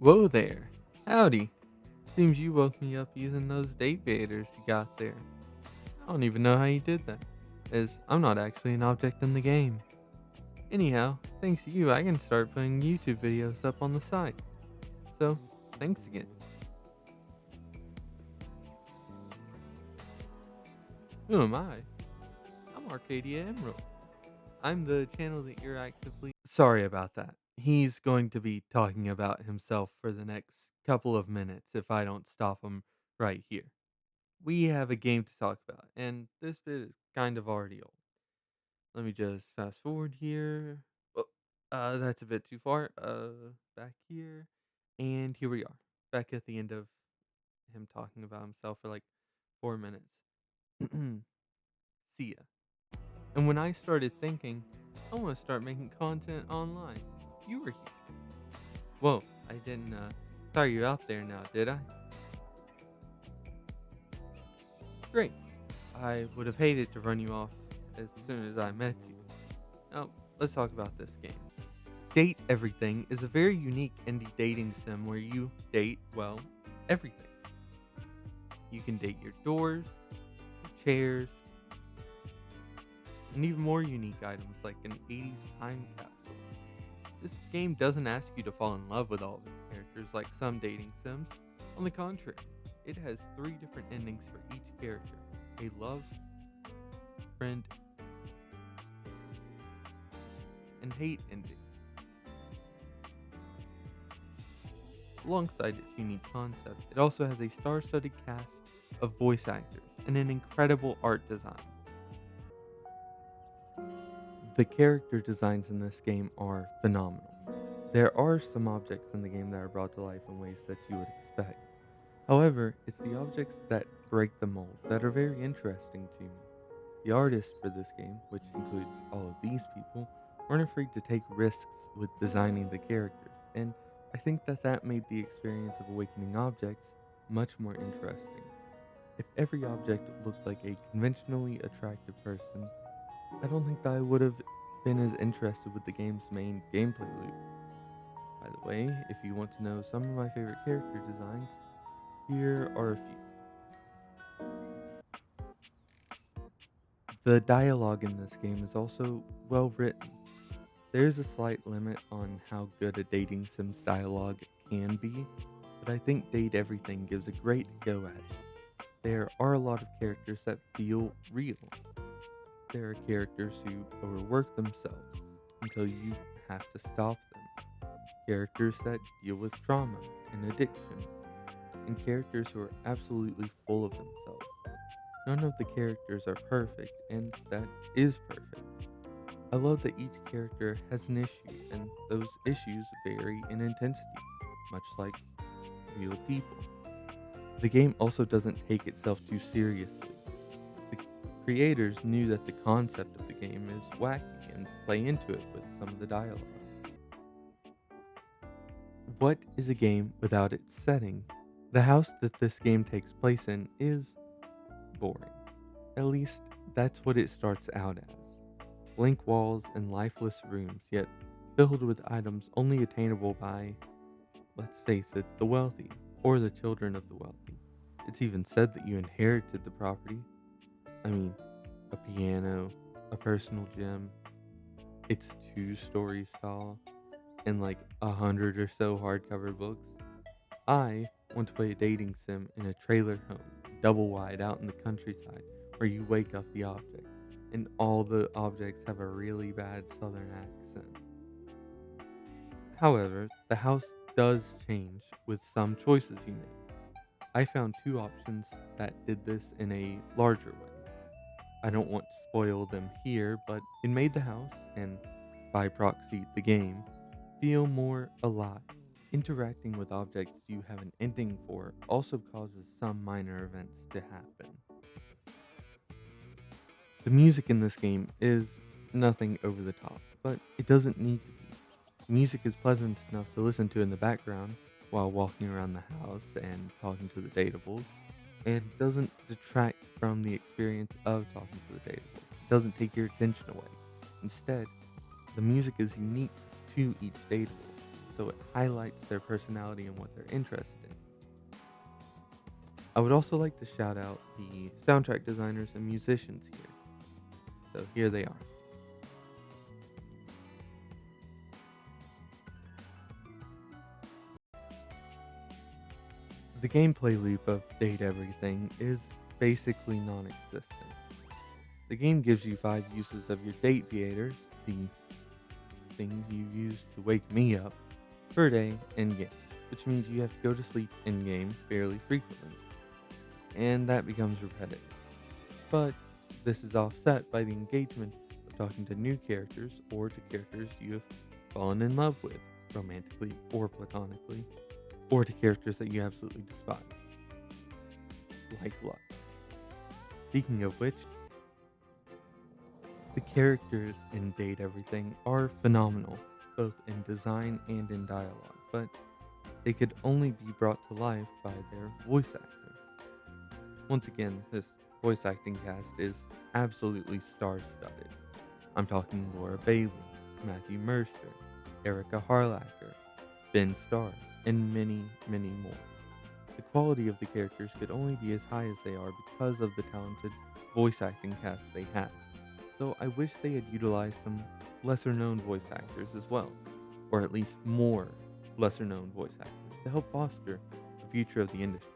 Whoa there. Howdy. Seems you woke me up using those date vaders you got there. I don't even know how you did that, as I'm not actually an object in the game. Anyhow, thanks to you, I can start putting YouTube videos up on the site. So, thanks again. Who am I? I'm Arcadia Emerald. I'm the channel that you're actively. Sorry about that. He's going to be talking about himself for the next couple of minutes if I don't stop him right here. We have a game to talk about, and this bit is kind of already old. Let me just fast forward here. Oh, that's a bit too far. Back here, and here we are, back at the end of him talking about himself for like 4 minutes. See ya. And when I started thinking, I want to start making content online, you were here. Whoa, I didn't tire you out there now, did I? Great. I would have hated to run you off as soon as I met you. Now, let's talk about this game. Date Everything is a very unique indie dating sim where you date, well, everything. You can date your doors, your chairs, and even more unique items like an 80s time capsule. This game doesn't ask you to fall in love with all of its characters like some dating sims. On the contrary, it has three different endings for each character: a love, friend, and hate ending. Alongside its unique concept, it also has a star-studded cast of voice actors and an incredible art design. The character designs in this game are phenomenal. There are some objects in the game that are brought to life in ways that you would expect. However, it's the objects that break the mold that are very interesting to me. The artists for this game, which includes all of these people, weren't afraid to take risks with designing the characters, and I think that that made the experience of awakening objects much more interesting. If every object looked like a conventionally attractive person, I don't think that I would have been as interested with the game's main gameplay loop. By the way, if you want to know some of my favorite character designs, here are a few. The dialogue in this game is also well written. There is a slight limit on how good a dating sim's dialogue can be, but I think Date Everything gives a great go at it. There are a lot of characters that feel real. There are characters who overwork themselves until you have to stop them. Characters that deal with trauma and addiction, and characters who are absolutely full of themselves. None of the characters are perfect, and that is perfect. I love that each character has an issue, and those issues vary in intensity, much like real people. The game also doesn't take itself too seriously. The creators knew that the concept of the game is wacky and play into it with some of the dialogue. What is a game without its setting? The house that this game takes place in is boring. At least, that's what it starts out as. Blank walls and lifeless rooms, yet filled with items only attainable by, let's face it, the wealthy, or the children of the wealthy. It's even said that you inherited the property. I mean, a piano, a personal gym, it's 2 stories tall, and like 100 or so hardcover books. I want to play a dating sim in a trailer home, double wide out in the countryside, where you wake up the objects, and all the objects have a really bad southern accent. However, the house does change with some choices you make. I found two options that did this in a larger way. I don't want to spoil them here, but it made the house, and by proxy the game, feel more alive. Interacting with objects you have an ending for also causes some minor events to happen. The music in this game is nothing over the top, but it doesn't need to be. Music is pleasant enough to listen to in the background while walking around the house and talking to the datables, and doesn't detract from the experience of talking to the datables. It doesn't take your attention away. Instead, the music is unique to each datable. so it highlights their personality and what they're interested in. I would also like to shout out the soundtrack designers and musicians here. So here they are. The gameplay loop of Date Everything is basically non existent. The game gives you 5 uses of your date viators, the things you use to wake me up, per day in game, which means you have to go to sleep in game fairly frequently, and that becomes repetitive. But this is offset by the engagement of talking to new characters or to characters you have fallen in love with, romantically or platonically, or to characters that you absolutely despise, like Lux. Speaking of which, the characters in Date Everything are phenomenal, both in design and in dialogue, but they could only be brought to life by their voice actors. Once again, this voice acting cast is absolutely star studded. I'm talking Laura Bailey, Matthew Mercer, Erica Harlacher, Ben Starr, and many, many more. The quality of the characters could only be as high as they are because of the talented voice acting cast they have. So I wish they had utilized some lesser known voice actors as well, or at least more lesser known voice actors to help foster the future of the industry.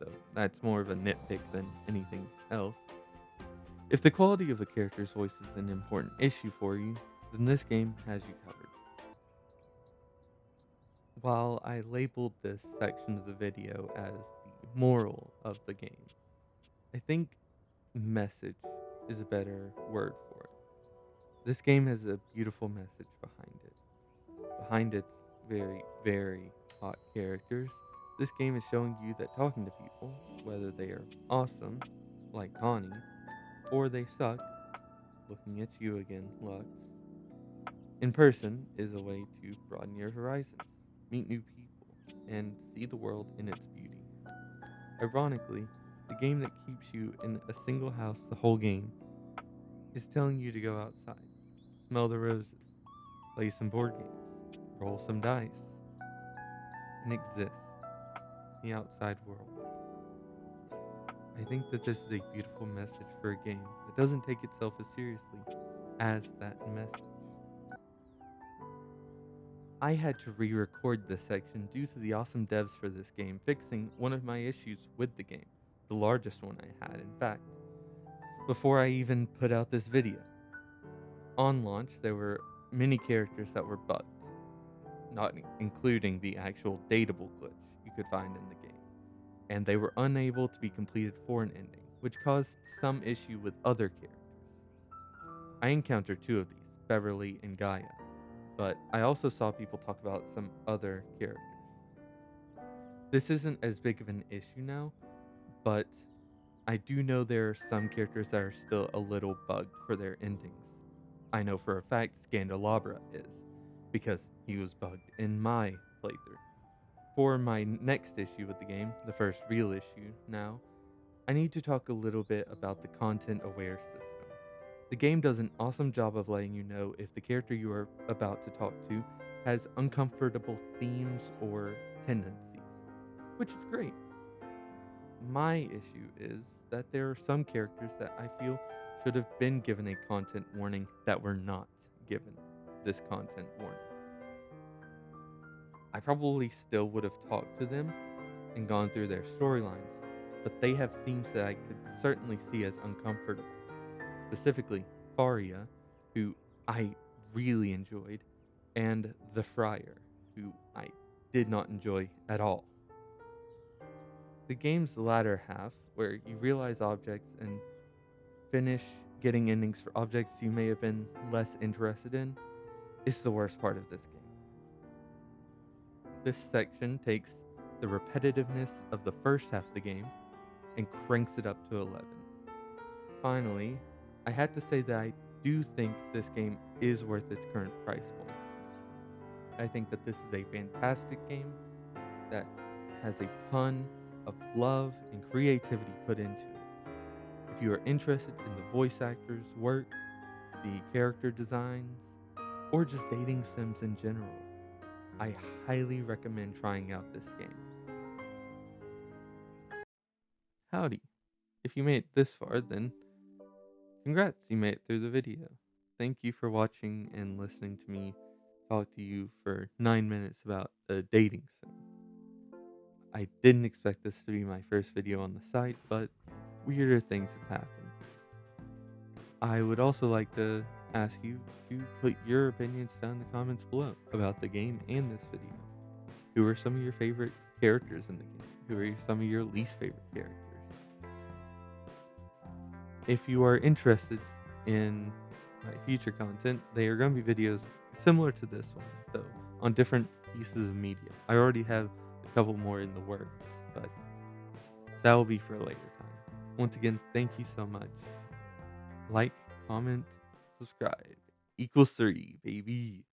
So that's more of a nitpick than anything else. If the quality of a character's voice is an important issue for you, then this game has you covered. While I labeled this section of the video as the moral of the game, I think message is a better word for it. This game has a beautiful message behind it. Behind its very, very hot characters, this game is showing you that talking to people, whether they are awesome, like Connie, or they suck, looking at you again, Lux, in person is a way to broaden your horizons, meet new people, and see the world in its beauty. Ironically, the game that keeps you in a single house the whole game is telling you to go outside, smell the roses, play some board games, roll some dice, and exist in the outside world. I think that this is a beautiful message for a game that doesn't take itself as seriously as that message. I had to re record this section due to the awesome devs for this game fixing one of my issues with the game, the largest one I had, in fact, before I even put out this video. On launch, there were many characters that were bugged, not including the actual dateable glitch you could find in the game, and they were unable to be completed for an ending, which caused some issue with other characters. I encountered 2 of these, Beverly and Gaia, but I also saw people talk about some other characters. This isn't as big of an issue now, but I do know there are some characters that are still a little bugged for their endings. I know for a fact Scandalabra is, because he was bugged in my playthrough. For my next issue with the game, the first real issue now, I need to talk a little bit about the content aware system. The game does an awesome job of letting you know if the character you are about to talk to has uncomfortable themes or tendencies, which is great. My issue is that there are some characters that I feel should have been given a content warning that were not given this content warning. I probably still would have talked to them and gone through their storylines, but they have themes that I could certainly see as uncomfortable. Specifically, Faria, who I really enjoyed, and the Friar, who I did not enjoy at all. The game's latter half, where you realize objects and finish getting endings for objects you may have been less interested in, is the worst part of this game. This section takes the repetitiveness of the first half of the game and cranks it up to 11. Finally, I had to say that I do think this game is worth its current price point. I think that this is a fantastic game that has a ton of love and creativity put into it. If you are interested in the voice actors' work, the character designs, or just dating sims in general, I highly recommend trying out this game. Howdy. If you made it this far, then congrats, you made it through the video. Thank you for watching and listening to me talk to you for 9 minutes about a dating sim. I didn't expect this to be my first video on the site, but weirder things have happened. I would also like to ask you to put your opinions down in the comments below about the game and this video. Who are some of your favorite characters in the game? Who are some of your least favorite characters? If you are interested in my future content, they are going to be videos similar to this one, though, on different pieces of media. I already have a couple more in the works, but that will be for a later time. Once again, thank you so much. Like, comment, subscribe. Equals 3, baby.